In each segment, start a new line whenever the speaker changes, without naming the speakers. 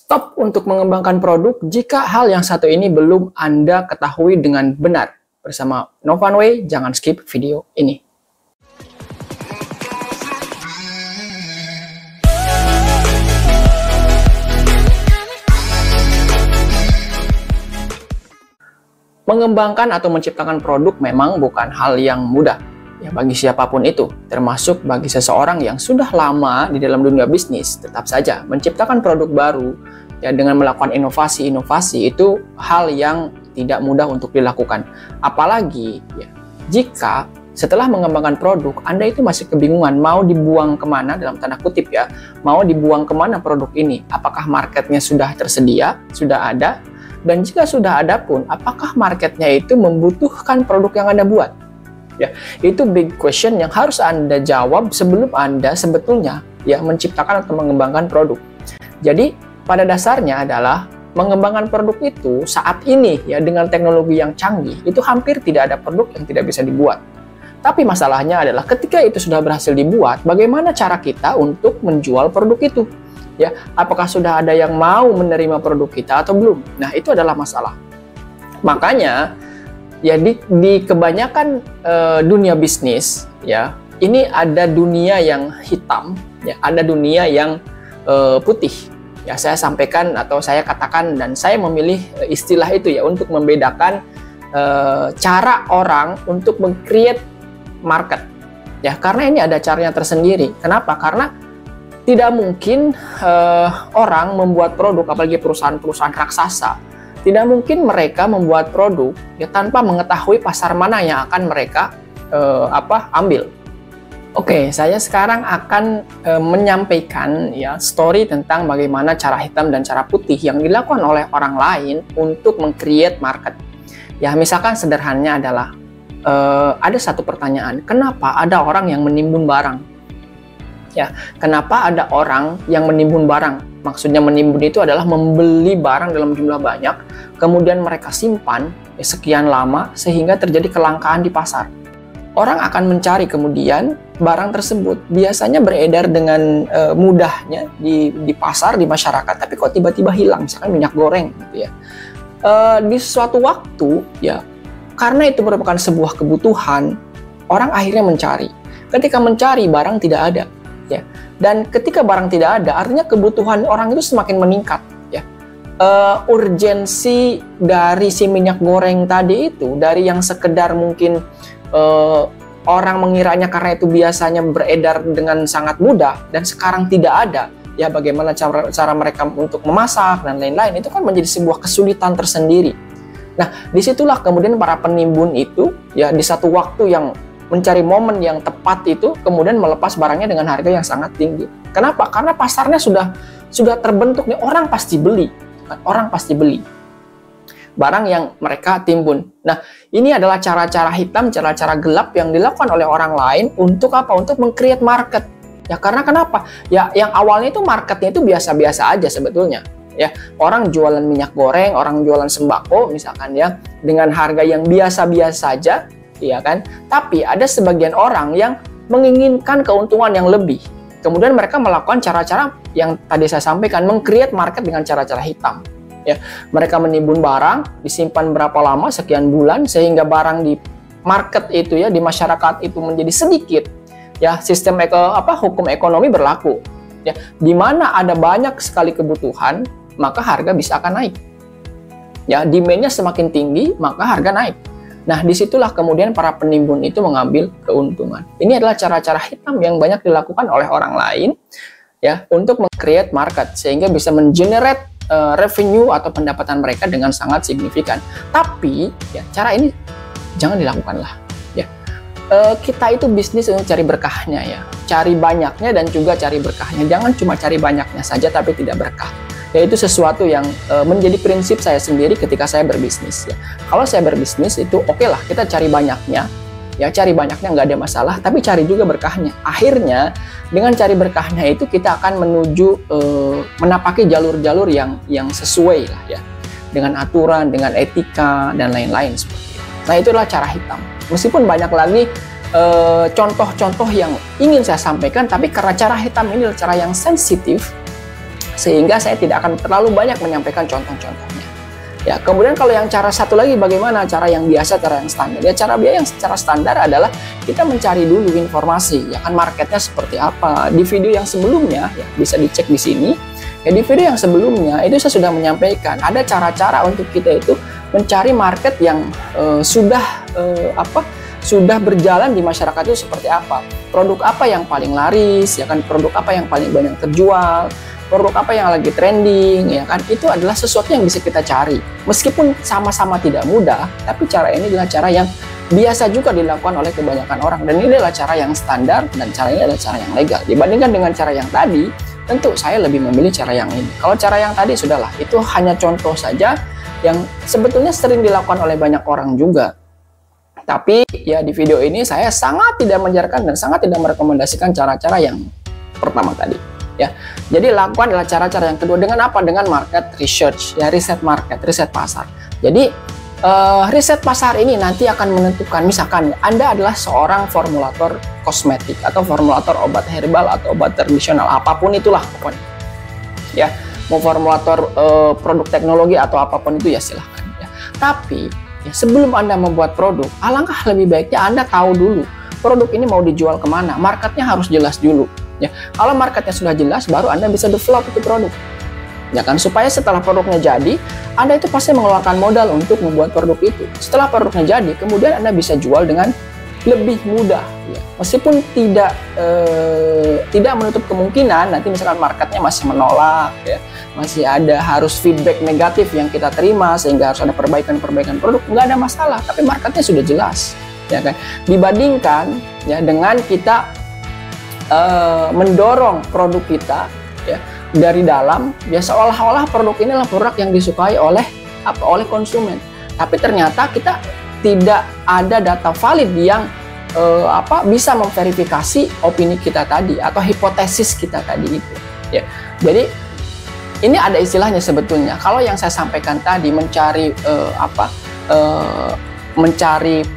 Stop untuk mengembangkan produk jika hal yang satu ini belum Anda ketahui dengan benar. Bersama Novanway, jangan skip video ini. Mengembangkan atau menciptakan produk memang bukan hal yang mudah. Ya, bagi siapapun itu, termasuk bagi seseorang yang sudah lama di dalam dunia bisnis, tetap saja menciptakan produk baru ya dengan melakukan inovasi-inovasi itu hal yang tidak mudah untuk dilakukan. Apalagi ya, jika setelah mengembangkan produk, Anda itu masih kebingungan mau dibuang kemana, dalam tanda kutip ya, mau dibuang kemana produk ini. Apakah marketnya sudah tersedia, sudah ada, dan jika sudah ada pun, apakah marketnya itu membutuhkan produk yang Anda buat? Ya, itu big question yang harus Anda jawab sebelum Anda sebetulnya ya menciptakan atau mengembangkan produk. Jadi pada dasarnya adalah mengembangkan produk itu saat ini ya dengan teknologi yang canggih itu hampir tidak ada produk yang tidak bisa dibuat. Tapi masalahnya adalah ketika itu sudah berhasil dibuat, bagaimana cara kita untuk menjual produk itu? Ya, apakah sudah ada yang mau menerima produk kita atau belum? Nah, itu adalah masalah. Makanya ya di kebanyakan dunia bisnis ya ini ada dunia yang hitam ya, ada dunia yang putih ya. Saya sampaikan atau saya katakan dan saya memilih istilah itu ya untuk membedakan cara orang untuk meng-create market ya, karena ini ada caranya tersendiri. Kenapa? Karena tidak mungkin orang membuat produk, apalagi perusahaan-perusahaan raksasa. Tidak mungkin mereka membuat produk ya tanpa mengetahui pasar mana yang akan mereka ambil. Oke, saya sekarang akan menyampaikan ya story tentang bagaimana cara hitam dan cara putih yang dilakukan oleh orang lain untuk meng-create market. Ya, misalkan sederhananya adalah ada satu pertanyaan, kenapa ada orang yang menimbun barang? Ya, kenapa ada orang yang menimbun barang? Maksudnya menimbun itu adalah membeli barang dalam jumlah banyak, kemudian mereka simpan ya, sekian lama sehingga terjadi kelangkaan di pasar. Orang akan mencari kemudian barang tersebut, biasanya beredar dengan mudahnya di pasar, di masyarakat, tapi kok tiba-tiba hilang, misalkan minyak goreng gitu ya. Di suatu waktu ya, karena itu merupakan sebuah kebutuhan, orang akhirnya mencari. Ketika mencari, barang tidak ada. Ya. Dan ketika barang tidak ada, artinya kebutuhan orang itu semakin meningkat. Ya. Urgensi dari si minyak goreng tadi itu, dari yang sekedar mungkin orang mengiranya karena itu biasanya beredar dengan sangat mudah, dan sekarang tidak ada, ya bagaimana cara mereka untuk memasak dan lain-lain, itu kan menjadi sebuah kesulitan tersendiri. Nah, disitulah kemudian para penimbun itu, ya di satu waktu yang mencari momen yang tepat itu, kemudian melepas barangnya dengan harga yang sangat tinggi. Kenapa? Karena pasarnya sudah terbentuk nih, orang pasti beli. Orang pasti beli barang yang mereka timbun. Nah, ini adalah cara-cara hitam, cara-cara gelap yang dilakukan oleh orang lain untuk apa? Untuk meng-create market. Ya, karena kenapa? Ya, yang awalnya itu marketnya itu biasa-biasa aja sebetulnya. Ya, orang jualan minyak goreng, orang jualan sembako misalkan ya, dengan harga yang biasa-biasa saja. Iya kan? Tapi ada sebagian orang yang menginginkan keuntungan yang lebih. Kemudian mereka melakukan cara-cara yang tadi saya sampaikan, meng-create market dengan cara-cara hitam. Ya, mereka menimbun barang, disimpan berapa lama, sekian bulan, sehingga barang di market itu ya, di masyarakat itu menjadi sedikit. Ya, sistem hukum ekonomi berlaku. Ya, di mana ada banyak sekali kebutuhan, maka harga bisa akan naik. Ya, demand-nya semakin tinggi, maka harga naik. Nah, disitulah kemudian para penimbun itu mengambil keuntungan. Ini adalah cara-cara hitam yang banyak dilakukan oleh orang lain ya untuk meng-create market sehingga bisa men-generate revenue atau pendapatan mereka dengan sangat signifikan. Tapi ya cara ini jangan dilakukan lah. Ya, kita itu bisnis untuk cari berkahnya ya, cari banyaknya dan juga cari berkahnya. Jangan cuma cari banyaknya saja tapi tidak berkah. Yaitu sesuatu yang menjadi prinsip saya sendiri ketika saya berbisnis ya. Kalau saya berbisnis itu oke lah kita cari banyaknya ya, cari banyaknya nggak ada masalah, tapi cari juga berkahnya. Akhirnya dengan cari berkahnya itu kita akan menuju menapaki jalur-jalur yang sesuai lah ya, dengan aturan, dengan etika dan lain-lain seperti itu. Nah, itu adalah cara hitam. Meskipun banyak lagi contoh-contoh yang ingin saya sampaikan, tapi karena cara hitam ini adalah cara yang sensitif, sehingga saya tidak akan terlalu banyak menyampaikan contoh-contohnya. Ya, kemudian kalau yang cara satu lagi bagaimana? Cara yang biasa, cara yang standar. Ya, cara biasa yang secara standar adalah kita mencari dulu informasi, ya kan, marketnya seperti apa. Di video yang sebelumnya, ya, bisa dicek di sini. Ya, di video yang sebelumnya itu saya sudah menyampaikan ada cara-cara untuk kita itu mencari market yang sudah berjalan di masyarakat itu seperti apa. Produk apa yang paling laris, ya kan? Produk apa yang paling banyak terjual, produk apa yang lagi trending, ya kan? Itu adalah sesuatu yang bisa kita cari. Meskipun sama-sama tidak mudah, tapi cara ini adalah cara yang biasa juga dilakukan oleh kebanyakan orang. Dan ini adalah cara yang standar dan cara ini adalah cara yang legal. Dibandingkan dengan cara yang tadi, tentu saya lebih memilih cara yang ini. Kalau cara yang tadi sudahlah, itu hanya contoh saja yang sebetulnya sering dilakukan oleh banyak orang juga. Tapi ya di video ini saya sangat tidak menyarankan dan sangat tidak merekomendasikan cara-cara yang pertama tadi. Ya, jadi lakukan adalah cara-cara yang kedua dengan apa? Dengan market research, ya, riset market, riset pasar. Jadi riset pasar ini nanti akan menentukan, misalkan Anda adalah seorang formulator kosmetik atau formulator obat herbal atau obat tradisional, apapun itulah pokoknya. Ya, mau formulator produk teknologi atau apapun itu ya silahkan. Ya. Tapi ya, sebelum Anda membuat produk, alangkah lebih baiknya Anda tahu dulu produk ini mau dijual kemana, marketnya harus jelas dulu. Ya, kalau marketnya sudah jelas, baru Anda bisa develop itu produk. Ya kan, supaya setelah produknya jadi, Anda itu pasti mengeluarkan modal untuk membuat produk itu. Setelah produknya jadi, kemudian Anda bisa jual dengan lebih mudah. Ya. Meskipun tidak menutup kemungkinan nanti misalkan marketnya masih menolak, ya, masih ada harus feedback negatif yang kita terima sehingga harus ada perbaikan produk, nggak ada masalah. Tapi marketnya sudah jelas, ya kan. Dibandingkan ya dengan kita mendorong produk kita, ya, dari dalam, ya seolah-olah produk ini adalah produk yang disukai oleh konsumen. Tapi ternyata kita tidak ada data valid yang bisa memverifikasi opini kita tadi atau hipotesis kita tadi itu. Ya, jadi ini ada istilahnya sebetulnya. Kalau yang saya sampaikan tadi mencari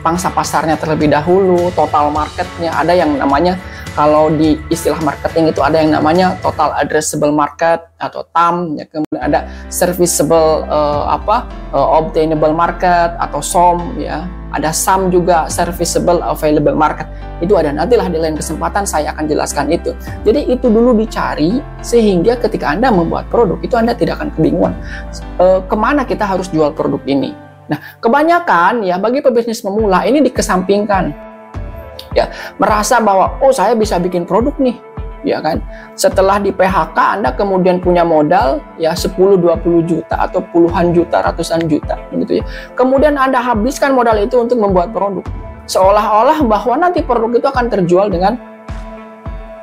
pangsa pasarnya terlebih dahulu, total marketnya, ada yang namanya, kalau di istilah marketing itu ada yang namanya total addressable market atau TAM, ya, kemudian ada serviceable obtainable market atau SOM, ya, ada SAM juga, serviceable available market. Itu ada, nantilah di lain kesempatan saya akan jelaskan itu. Jadi itu dulu dicari sehingga ketika Anda membuat produk itu Anda tidak akan kebingungan kemana kita harus jual produk ini. Nah, kebanyakan ya bagi pebisnis pemula ini dikesampingkan. Ya, merasa bahwa oh saya bisa bikin produk nih, ya kan. Setelah di PHK Anda kemudian punya modal ya 10-20 juta atau puluhan juta, ratusan juta gitu ya. Kemudian Anda habiskan modal itu untuk membuat produk. Seolah-olah bahwa nanti produk itu akan terjual dengan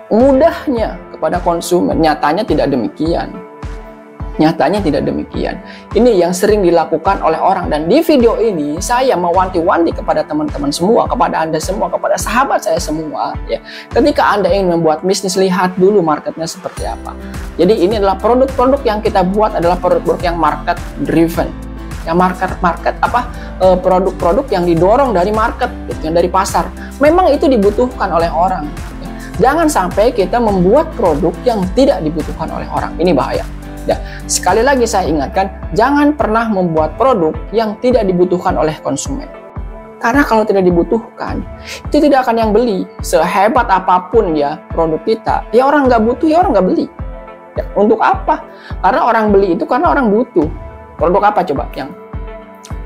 mudahnya kepada konsumen. Nyatanya tidak demikian. Nyatanya tidak demikian. Ini yang sering dilakukan oleh orang. Dan di video ini saya mewanti-wanti kepada teman-teman semua, kepada Anda semua, kepada sahabat saya semua, ya. Ketika Anda ingin membuat bisnis, lihat dulu marketnya seperti apa. Jadi ini adalah produk-produk yang kita buat adalah produk-produk yang market driven. Ya, produk-produk yang didorong dari market, yang dari pasar. Memang itu dibutuhkan oleh orang. Jangan sampai kita membuat produk yang tidak dibutuhkan oleh orang. Ini bahaya. Ya, sekali lagi saya ingatkan, jangan pernah membuat produk yang tidak dibutuhkan oleh konsumen. Karena kalau tidak dibutuhkan, itu tidak akan yang beli. Sehebat apapun ya produk kita, ya orang nggak butuh, ya orang nggak beli. Ya, untuk apa? Karena orang beli itu karena orang butuh. Produk apa coba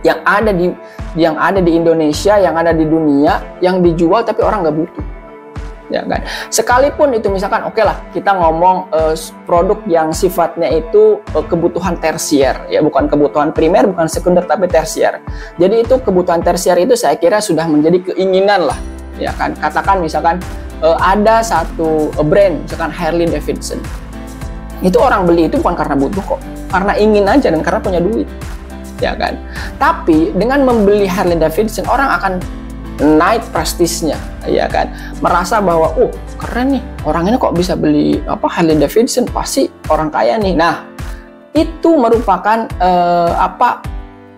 yang ada di Indonesia, yang ada di dunia, yang dijual tapi orang nggak butuh. Ya kan, sekalipun itu misalkan oke lah kita ngomong produk yang sifatnya itu kebutuhan tersier, ya, bukan kebutuhan primer, bukan sekunder, tapi tersier. Jadi itu kebutuhan tersier itu saya kira sudah menjadi keinginan lah, ya kan. Katakan misalkan ada satu brand misalkan Harley Davidson, itu orang beli itu bukan karena butuh kok, karena ingin aja dan karena punya duit, ya kan. Tapi dengan membeli Harley Davidson orang akan naik prestisnya, ya kan, merasa bahwa keren nih, orang ini kok bisa beli Harley Davidson, pasti orang kaya nih. Nah, itu merupakan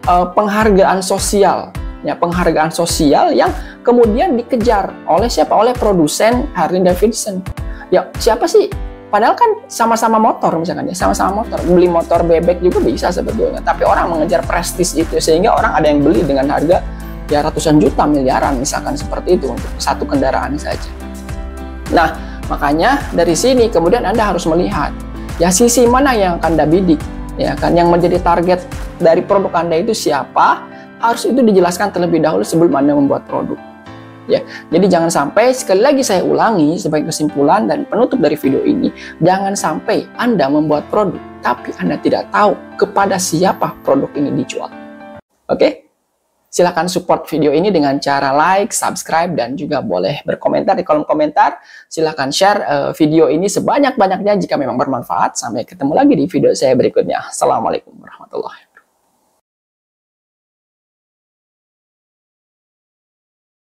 penghargaan sosial, ya, penghargaan sosial yang kemudian dikejar oleh siapa? Oleh produsen Harley Davidson. Ya, siapa sih Padahal kan sama-sama motor misalkan ya, sama-sama motor. Beli motor bebek juga bisa sebetulnya, tapi orang mengejar prestis itu sehingga orang ada yang beli dengan harga ya ratusan juta, miliaran misalkan seperti itu untuk satu kendaraan saja. Nah, makanya dari sini kemudian Anda harus melihat ya sisi mana yang akan Anda bidik, ya kan, yang menjadi target dari produk Anda itu siapa, harus itu dijelaskan terlebih dahulu sebelum Anda membuat produk. Ya, jadi jangan sampai, sekali lagi saya ulangi sebagai kesimpulan dan penutup dari video ini, jangan sampai Anda membuat produk tapi Anda tidak tahu kepada siapa produk ini dijual. Oke? Silahkan support video ini dengan cara like, subscribe, dan juga boleh berkomentar di kolom komentar. Silahkan share video ini sebanyak-banyaknya jika memang bermanfaat. Sampai ketemu lagi di video saya berikutnya. Assalamualaikum warahmatullahi wabarakatuh.